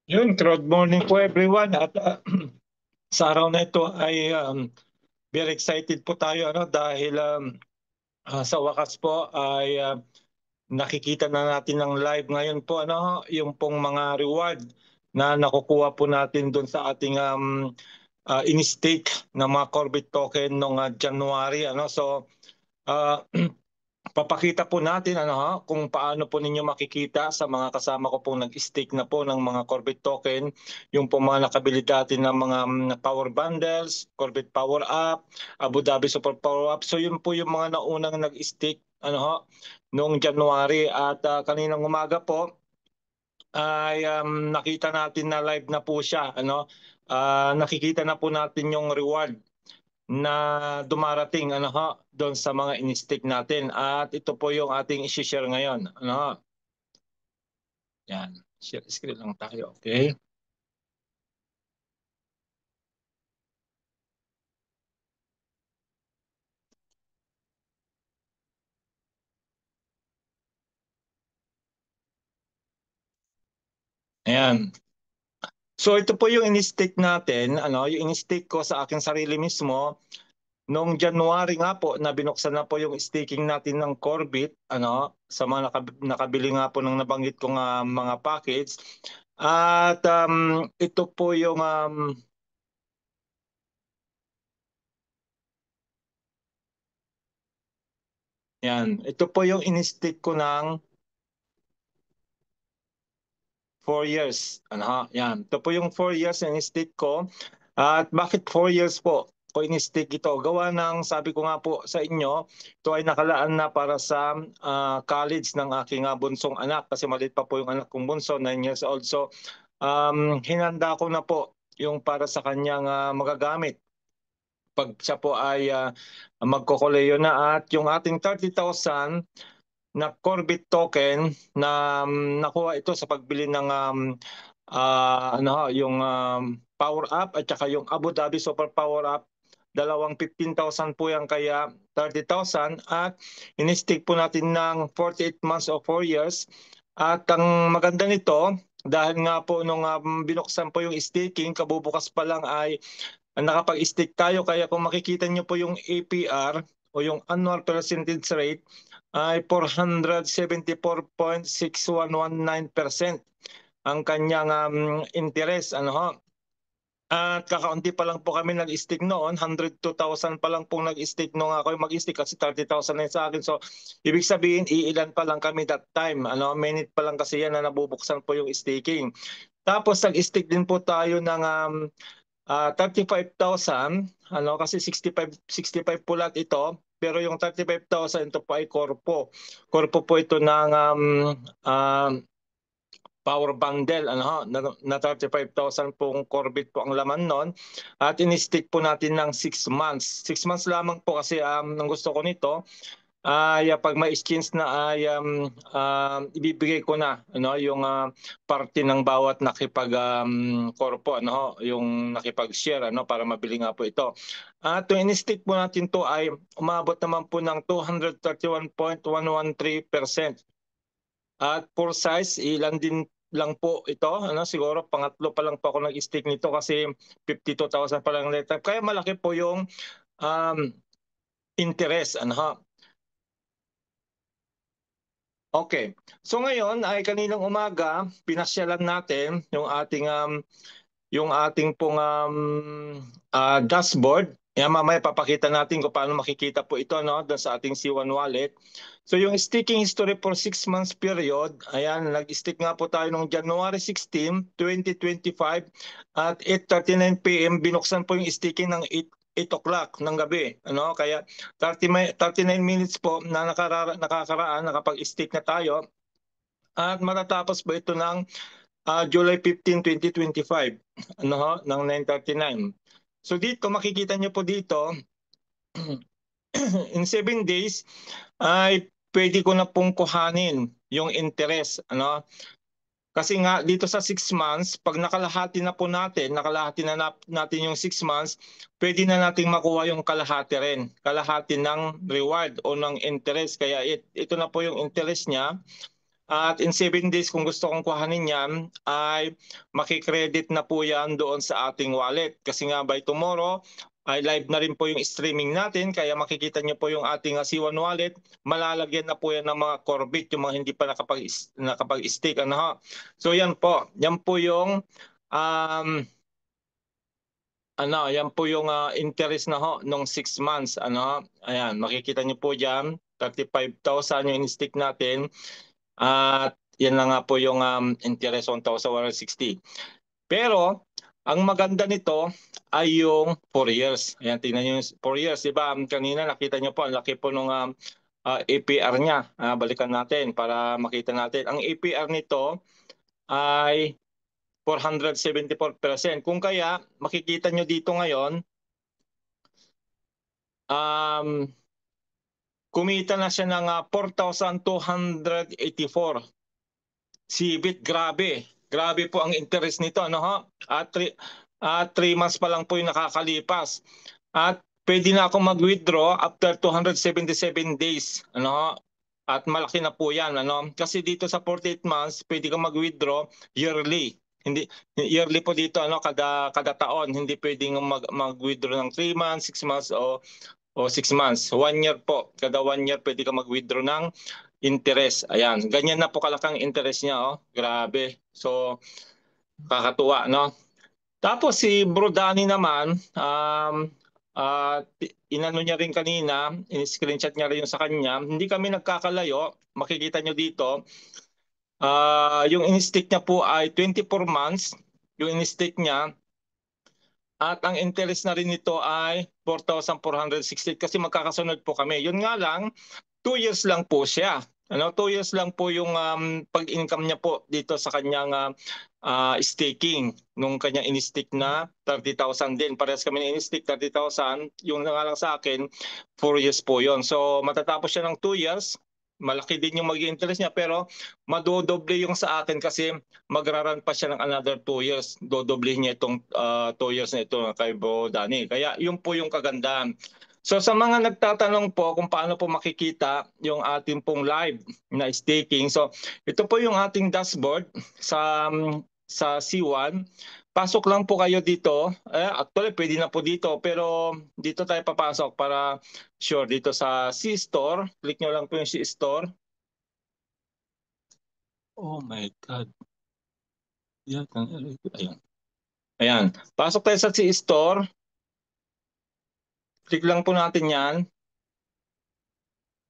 Good morning po everyone. At sa araw na ito ay very excited po tayo dahil sa wakas po ay nakikita na natin ng live ngayon po yung pong mga reward na nakukuha po natin doon sa ating in-stake na mga Corbit token noong January So uh, papakita po natin kung paano po ninyo makikita sa mga kasama ko pong nag-stake na po ng mga Corbit token, yung po mga nakabili dati ng mga power bundles, Corbit Power Up, Abu Dhabi Super Power Up. So yun po yung mga naunang nag-stake noong January at kaninang umaga po ay nakita natin na live na po siya nakikita na po natin yung reward na dumarating doon sa mga in-stick natin. At ito po yung ating i-share ngayon. Yan. Share screen lang tayo. Okay. Ayan. So ito po yung in-stick natin. Yung in-stick ko sa aking sarili mismo. Noong January nga po, na binuksan na po yung staking natin ng Corbit, sa mga nakabili nga po ng nabanggit kong mga package. At ito po yung yan. Ito po yung in-stick ko ng 4 years. Yan. Ito po yung 4 years na in-stick ko. At bakit 4 years po ko in-stick ito? Gawa ng, sabi ko nga po sa inyo, ito ay nakalaan na para sa college ng aking bunsong anak kasi maliit pa po yung anak kong bunso, 9 years old. So, hinanda ko na po yung para sa kanyang magagamit pag siya po ay magkokoleyo na. At yung ating 30,000 na Corbit token na nakuha ito sa pagbili ng yung Power Up at saka yung Abu Dhabi Super Power Up. Dalawang 15,000 po yan, kaya 30,000 at in-stick po natin ng 48 months o 4 years. At ang maganda nito, dahil nga po nung binuksan po yung staking, kabubukas pa lang ay nakapag-stick tayo. Kaya kung makikita nyo po yung APR o yung annual percentage rate ay 474.6119% ang kanyang interest. At kakaunti pa lang po kami nag-stick noon, 102,000 pa lang pong nag-stick nung ako mag-stick kasi 30,000 na sa akin. So, ibig sabihin, iilan pa lang kami that time. Minute pa lang kasi yan na nabubuksan po yung staking. Tapos, nag-stick din po tayo ng 35,000, kasi 65 po lahat ito. Pero yung 35,000 ito po ay Corpo. Corpo po ito ng power bundle, na 35,000 pong Corbit po ang laman nun. At in-stick po natin ng 6 months. 6 months lamang po kasi ang gusto ko nito ay pag may exchange na ay ibibigay ko na yung parte ng bawat nakipag korpo yung nakipag-share para mabili nga po ito. At yung in-stick po natin to ay umabot naman po ng 231.113%. At for size, ilan din lang po ito. Siguro pangatlo pa lang po ako nag-stick nito kasi 52,000 pa lang letter. Kaya malaki po yung interest. Okay. So ngayon ay kaninang umaga, pinasyalan natin yung ating pong dashboard. Yan, mamaya papakita natin kung paano makikita po ito doon sa ating C1 wallet. So yung sticking history for 6 months period, ayan, nag-stick nga po tayo noong January 16, 2025 at 8:39 PM. Binuksan po yung sticking ng 8 o'clock ng gabi. Kaya 39 minutes po na nakakaraan, nakapag-stick na tayo. At matatapos po ito ng July 15, 2025 ng 9:39. So dito makikita nyo po dito in 7 days ay pwede ko na pong kuhanin yung interest. Kasi nga dito sa 6 months, pag nakalahati na po natin, natin yung 6 months, pwede na nating makuha yung kalahati rin. Kalahati ng reward o ng interest. Kaya ito na po yung interest niya. At in 7 days, kung gusto kong kuhanin yan, ay makikredit na po yan doon sa ating wallet. Kasi nga by tomorrow, ay live na rin po yung streaming natin. Kaya makikita nyo po yung ating C1 wallet. Malalagyan na po yan ng mga Corbit, yung mga hindi pa nakapag-stick. Ano, ha? So yan po. Yan po yung yan po yung interest na ho nung 6 months. Ano, ayan, makikita niyo po diyan, 35,000 yung in-stick natin. At yan na nga po yung interest, 1,160. Pero ang maganda nito ay yung 4 years. Ayan, tingnan niyo yung 4 years, di ba? Kanina nakita niyo po, ang laki po nung APR niya. Balikan natin para makita natin. Ang APR nito ay 474%. Kung kaya, makikita nyo dito ngayon, kumita na siya ng 4,284. Sibit, grabe. Grabe po ang interest nito. Ano, ho? At 3 months pa lang po yung nakakalipas. At pwede na ako mag-withdraw after 277 days. Ano, ho? At malaki na po yan. Ano? Kasi dito sa 48 months, pwede ka mag-withdraw yearly. Hindi yearly po dito, ano, kada taon. Hindi pwedeng mag-withdraw ng 3 months, 6 months o 6 months. 1 year po. Kada 1 year pwede ka mag-withdraw ng interest. Ayan. Ganyan na po kalakang interest niya. Oh. Grabe. So, kakatuwa, no? Tapos si Bro Danny naman, inano niya rin kanina, in-screenshot niya rin yung sa kanya. Hindi kami nagkakalayo. Makikita nyo dito. Yung in-stick niya po ay 24 months. Yung in-stick niya. At ang interest na rin nito ay 4,460 kasi magkakasunod po kami. Yun nga lang, 2 years lang po siya. Ano, 2 years lang po yung pag-income niya po dito sa kanyang staking. Nung kanyang in-stick na 30,000 din. Parehas kami na in-stick 30,000. Yung nga lang sa akin, 4 years po yon. So matatapos siya ng 2 years. Malaki din yung mag-interest niya pero madodoble yung sa akin kasi magraran pa siya ng another 2 years. Dodoble niya itong 2 years na ito kay Bro Danny. Kaya yun po yung kagandahan. So sa mga nagtatanong po kung paano po makikita yung ating pong live na staking. So ito po yung ating dashboard sa C1. Pasok lang po kayo dito. Actually pwede na po dito pero dito tayo papasok para sure dito sa C-Store. Click nyo lang po yung C-Store. Oh my God. Ayan. Ayan. Pasok tayo sa C-Store. Click lang po natin yan.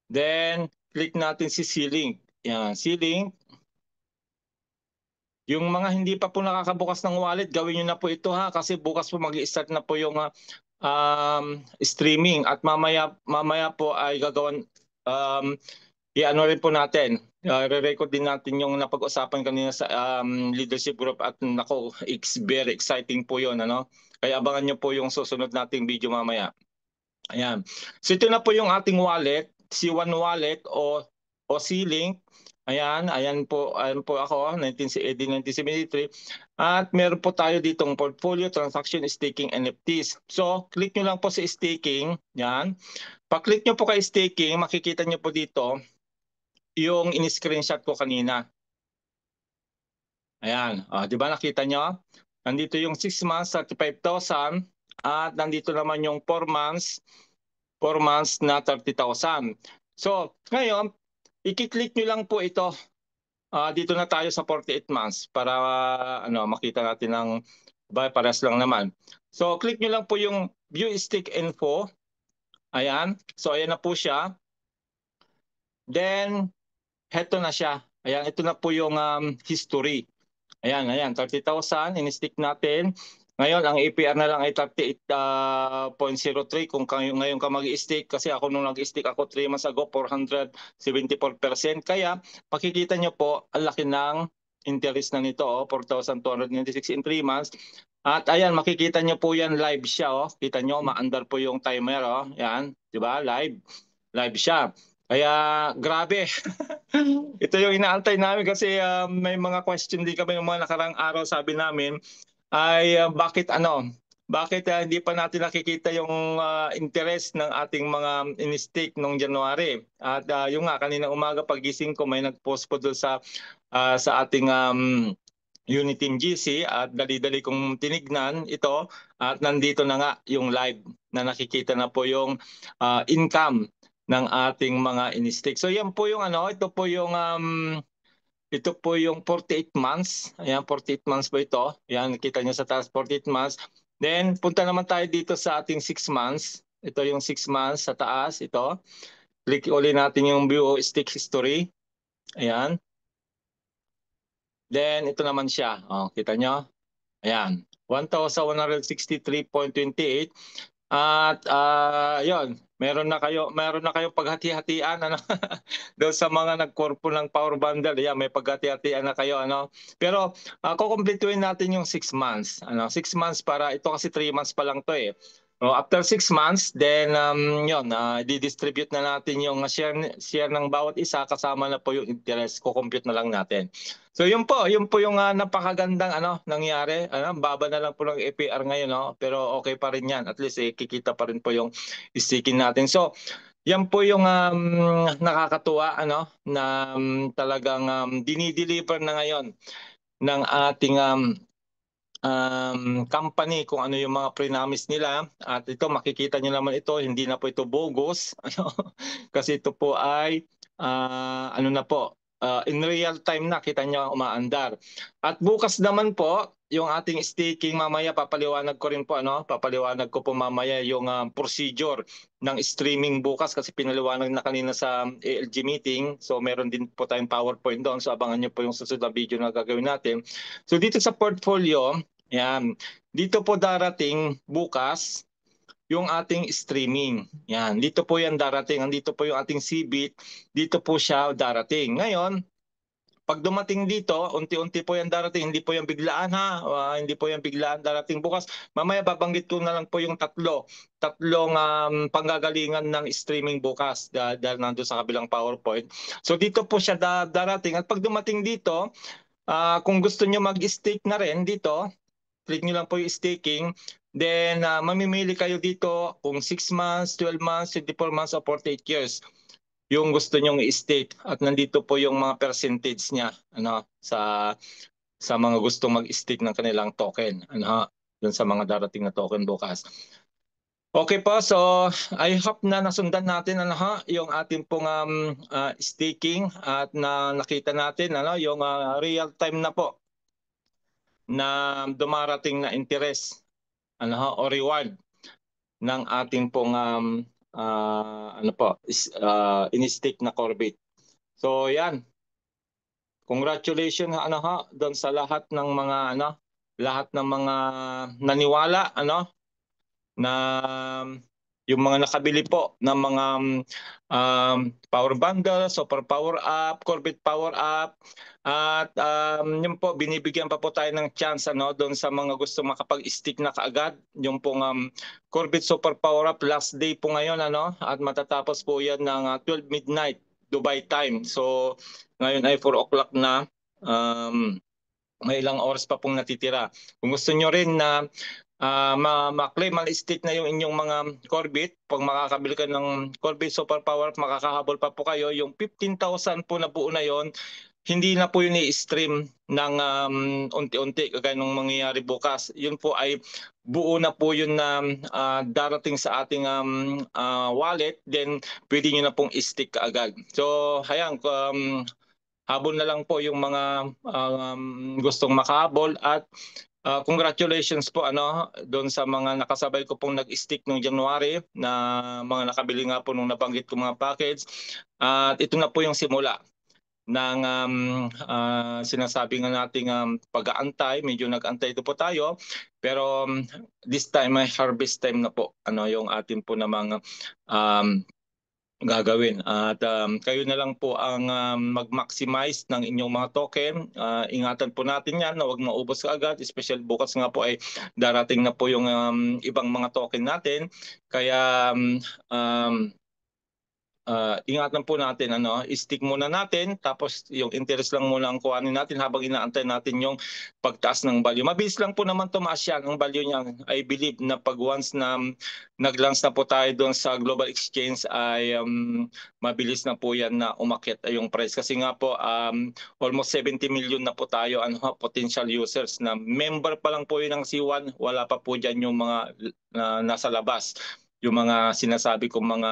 Then, click natin si C-Link. Yan, C-Link. Yung mga hindi pa po nakakabukas ng wallet, gawin nyo na po ito ha. Kasi bukas po mag-i-start na po yung streaming. At mamaya po ay gagawin, i-ano rin po natin. Re-record din natin yung napag-usapan kanina sa leadership group. At nako, it's very exciting po yun. Ano? Kaya abangan nyo po yung susunod nating video mamaya. Ayan. So ito na po yung ating wallet, C1 wallet o C-Link. Ayan po ako, 1973. At meron po tayo ditong portfolio, transaction, staking, NFTs. So, click nyo lang po sa staking. Yan. Pag-click nyo po kay staking, makikita nyo po dito yung in-screenshot ko kanina. Ayan. Di ba nakita nyo? Nandito yung 6 months, 35,000. At nandito naman yung 4 months, 4 months na 30,000. So, ngayon, i-click nyo lang po ito. Dito na tayo sa 48 months para makita natin ng parehas lang naman. So, click nyo lang po yung View Stick Info. Ayan. So, ayan na po siya. Then, heto na siya. Ayan, ito na po yung history. Ayan, 30,000, in-stick natin. Ngayon, ang APR na lang ay 38.03 kung ngayon ka mag-stick. Kasi ako nung nag-stick ako 3 months ago, 474%. Kaya, pakikita nyo po, ang laki ng interest na nito, 4,296 in 3 months. At ayan, makikita nyo po yan, live siya. Kita nyo, maandar po yung timer. Yan, di ba? Live siya. Kaya, grabe. Ito yung inaantay namin kasi may mga question din kami ng mga nakarang araw, sabi namin ay bakit bakit hindi pa natin nakikita yung interest ng ating mga in-stake nung January. At yung nga, kanina umaga pagising ko, may nag-post po doon sa ating unit in GC at dali-dali kong tinignan ito at nandito na nga yung live na nakikita na po yung income ng ating mga in-stake. So yan po yung ito po yung 48 months. Ayan, 48 months po ito. Ayan, nakita nyo sa taas, 48 months. Then, punta naman tayo dito sa ating 6 months. Ito yung 6 months sa taas, ito. Click ulit natin yung view stick history. Ayan. Then, ito naman siya. Kita nyo? Ayan. 1,163.28. At yon, meron na kayo paghati-hatian ano doon sa mga nagkorpo ng power bundle. Yeah, may paghati-hatian na kayo ano. Pero kukumpletuhin natin yung 6 months. 6 months para ito kasi 3 months pa lang 'to eh. After 6 months, then yon, di-distribute na natin yung share ng bawat isa kasama na po yung interest. Kukompute na lang natin. So yun po yung napakagandang nangyari. Baba na lang po ng APR ngayon, no? Pero okay pa rin 'yan. At least kikita pa rin po yung staking natin. So yan po yung nakakatuwa na talagang dinideliver na ngayon ng ating company kung ano yung mga pre-promise nila. At ito makikita niyo naman ito, hindi na po ito bogus kasi ito po ay ano na po, in real time na kita niyo umaandar. At bukas naman po yung ating staking, mamaya papaliwanag ko rin po papaliwanag ko po mamaya yung procedure ng streaming bukas kasi pinaliwanag na kanina sa ALG meeting. So meron din po tayong PowerPoint doon. So abangan niyo po yung susunod na video na gagawin natin. So dito sa portfolio, yan. Dito po darating bukas yung ating streaming. Yan. Dito po yan darating. Andito po yung ating CBIT. Dito po siya darating. Ngayon, pag dumating dito, unti-unti po yan darating. Hindi po yan biglaan ha. Hindi po yan biglaan darating bukas. Mamaya babanggit ko na lang po yung tatlong panggagalingan ng streaming bukas dahil nandun sa kabilang PowerPoint. So dito po siya darating. At pag dumating dito, kung gusto nyo mag-stake na rin dito, click nyo lang po yung staking. Then, mamimili kayo dito kung 6 months, 12 months, 24 months, o 48 years yung gusto nyong i-stake. At nandito po yung mga percentage niya sa mga gustong mag-stake ng kanilang token. Dun sa mga darating na token bukas. Okay po, so I hope na nasundan natin yung ating pong staking at nakita natin yung real time na po na dumarating na interest o reward ng ating pong in-stake na Corbit. So yan. Congratulations doon sa lahat ng mga naniwala na yung mga nakabili po ng mga power bundle, super power up, Corbit power up, at yun po, binibigyan pa po tayo ng chance doon sa mga gusto makapag-stick na kaagad. Yung pong Corbit super power up, last day po ngayon at matatapos po yan ng 12 midnight Dubai time. So ngayon ay 4 o'clock na. May ilang oras pa pong natitira. Kung gusto nyo rin na ma-claim, ma-stake na yung inyong mga Corbit, pag makakabili ka ng Corbit Super Power, makakahabol pa po kayo. Yung 15,000 po na buo na yon, hindi na po yun i-stream ng unti-unti kagaya nung mangyayari bukas. Yun po ay buo na po yun na darating sa ating wallet, then pwede nyo na pong i-stick kaagad. So, hayang, habol na lang po yung mga gustong makahabol at congratulations po doon sa mga nakasabay ko pong nag-stick noong January na mga nakabili nga po nung nabanggit ko mga package. At ito na po yung simula ng sinasabi nga nating pag-aantay. Medyo nag-antay ito po tayo, pero this time ay harvest time na po yung atin po na mga gagawin. At kayo na lang po ang mag-maximize ng inyong mga token. Ingatan po natin yan na huwag maubos kaagad. Especially bukas nga po ay darating na po yung ibang mga token natin. Kaya ingatan po natin, stick muna natin, tapos yung interest lang muna ang kuhanin natin habang inaantay natin yung pagtaas ng value. Mabilis lang po naman tumaas yan ang value niya. I believe na pag once na nag-launch na po tayo doon sa global exchange ay mabilis na po yan na umakyat yung price. Kasi nga po almost 70 million na po tayo potential users na member pa lang po yun ng C1. Wala pa po dyan yung mga nasa labas. Yung mga sinasabi kong mga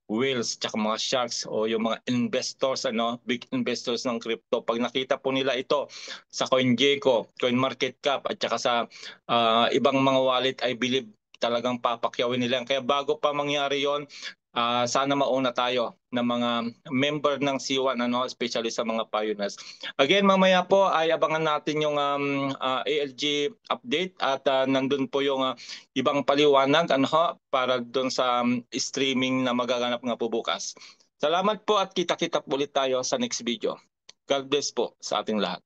whales tsaka mga sharks o yung mga investors, big investors ng crypto. Pag nakita po nila ito sa CoinGecko, CoinMarketCap at tsaka sa ibang mga wallet, I believe talagang papakyawin nila. Kaya bago pa mangyari yon, sana mauna tayo ng mga member ng C1, especially sa mga pioneers. Again, mamaya po ay abangan natin yung ALG update at nandun po yung ibang paliwanag para doon sa streaming na magaganap nga po bukas. Salamat po at kita-kita ulit tayo sa next video. God bless po sa ating lahat.